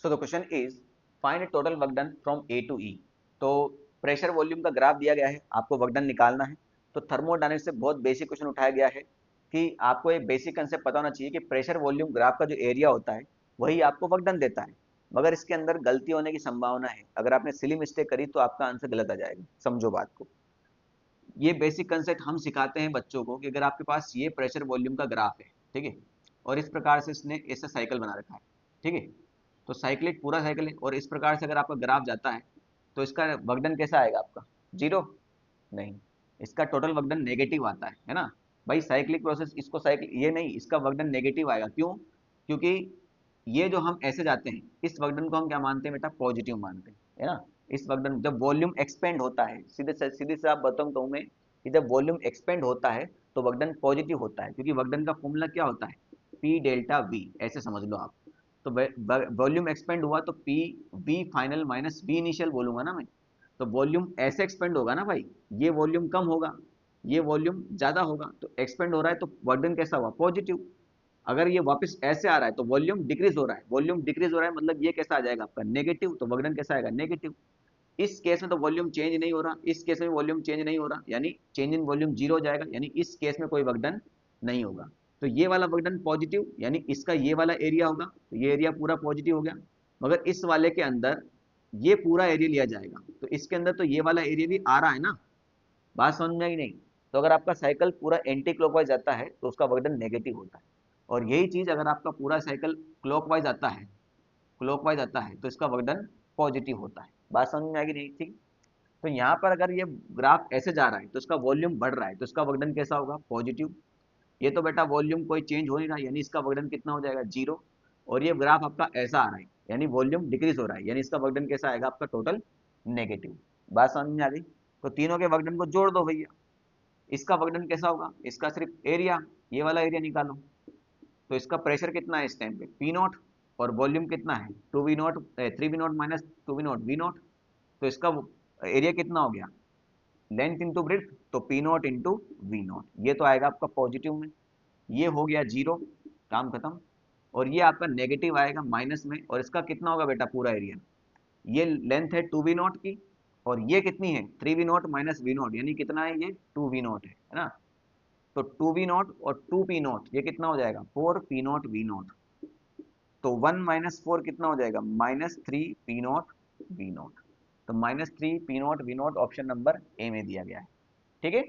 So the question is find total work done from A to E. तो pressure volume का graph दिया गया है, आपको वर्क डन निकालना है। तो थर्मोडायनेमिक्स से बहुत बेसिक क्वेश्चन उठाया गया है कि आपको एक बेसिक कंसेप्ट पता होना चाहिए कि प्रेशर वॉल्यूम ग्राफ का जो एरिया होता है वही आपको वर्क डन देता है। मगर इसके अंदर गलती होने की संभावना है, अगर आपने सिली मिस्टेक करी तो आपका आंसर गलत आ जाएगा। समझो बात को। ये बेसिक कंसेप्ट हम सिखाते हैं बच्चों को कि अगर आपके पास ये प्रेशर वॉल्यूम का ग्राफ है, ठीक है, और इस प्रकार से इसने ऐसा साइकिल बना रखा है, ठीक है, तो साइक्लिक पूरा साइकिल है और इस प्रकार से अगर आपका ग्राफ जाता है तो इसका वर्कडन कैसा आएगा आपका? जीरो? नहीं, इसका टोटल वर्कडन नेगेटिव आता है ना भाई। साइक्लिक प्रोसेस, इसको साइकिल ये नहीं, इसका वर्कडन नेगेटिव आएगा। क्यों? क्योंकि ये जो हम ऐसे जाते हैं इस वर्कडन को हम क्या मानते हैं बेटा? पॉजिटिव मानते हैं, है ना। इस वर्कडन जब वॉल्यूम एक्सपेंड होता है, सीधे से आप बताऊं मैं कि जब वॉल्यूम एक्सपेंड होता है तो वर्कडन पॉजिटिव होता है, क्योंकि वर्कडन का फॉर्मूला क्या होता है? पी डेल्टा वी, ऐसे समझ लो आप। तो वॉल्यूम एक्सपेंड हुआ तो P V final minus V initial बोलूंगा ना मैं। तो वॉल्यूम ऐसे एक्सपेंड होगा ना भाई, ये वॉल्यूम कम होगा, ये वॉल्यूम ज्यादा होगा, तो एक्सपेंड हो रहा है तो वर्कडन कैसा हुआ? पॉजिटिव। अगर ये वापस ऐसे आ रहा है तो वॉल्यूम डिक्रीज हो रहा है, वॉल्यूम डिक्रीज हो रहा है मतलब ये कैसा आ जाएगा आपका? नेगेटिव। तो वर्कडन कैसा आएगा? नेगेटिव। इस केस में तो वॉल्यूम चेंज नहीं हो रहा, इस केस में वॉल्यूम चेंज नहीं हो रहा, यानी चेंज इन वॉल्यूम जीरो हो जाएगा, यानी इस केस में कोई वर्कडन नहीं होगा। तो ये वाला वर्कडन पॉजिटिव, यानी इसका ये वाला एरिया होगा, तो ये एरिया पूरा पॉजिटिव हो गया। मगर इस वाले के अंदर ये पूरा एरिया लिया जाएगा, तो इसके अंदर तो ये वाला एरिया भी आ रहा है ना। बात समझ में आई नहीं? तो अगर आपका साइकिल पूरा एंटी क्लॉकवाइज जाता है तो उसका वर्कडन नेगेटिव होता है, और यही चीज अगर आपका पूरा साइकिल क्लॉकवाइज आता है, क्लॉकवाइज आता है तो इसका वर्कडन पॉजिटिव होता है। बात समझ में आएगी नहीं? ठीक। तो यहाँ पर अगर ये ग्राफ ऐसे जा रहा है तो इसका वॉल्यूम बढ़ रहा है तो इसका वर्कडन कैसा होगा? पॉजिटिव। ये तो बेटा वॉल्यूम कोई चेंज हो नहीं रहा, यानी इसका वर्कडन कितना हो जाएगा? जीरो। और ये ग्राफ आपका ऐसा आ रहा है यानी वॉल्यूम डिक्रीज हो रहा है, यानी इसका वर्कडन कैसा आएगा आपका? Total negative. बात समझ में आ गई? तो तीनों के वर्कडन को जोड़ दो भैया। इसका वर्कडन कैसा होगा? इसका सिर्फ एरिया, ये वाला एरिया निकालो। तो इसका प्रेशर कितना है इस टाइम पे? P not. और वॉल्यूम कितना है? Two V naught, three V naught minus two V naught, V naught. तो इसका एरिया कितना हो गया? लेंथ इंटू ब्रेथ, तो P naught into V naught, ये तो आएगा आपका पॉजिटिव में। ये हो गया जीरो, काम खत्म। और ये आपका नेगेटिव आएगा माइनस में, और इसका कितना होगा बेटा? पूरा एरिया। ये लेंथ है टू वी नॉट की, और ये कितनी है? Three V naught minus V naught, यानी कितना है? ये टू वी नॉट है ना। तो टू वी नॉट और टू पी नॉट, ये कितना हो जाएगा? Four P naught V naught. तो वन माइनस फोर कितना हो जाएगा? Minus three P naught V naught. तो minus three P naught V naught option number A में दिया गया है। ठीक है।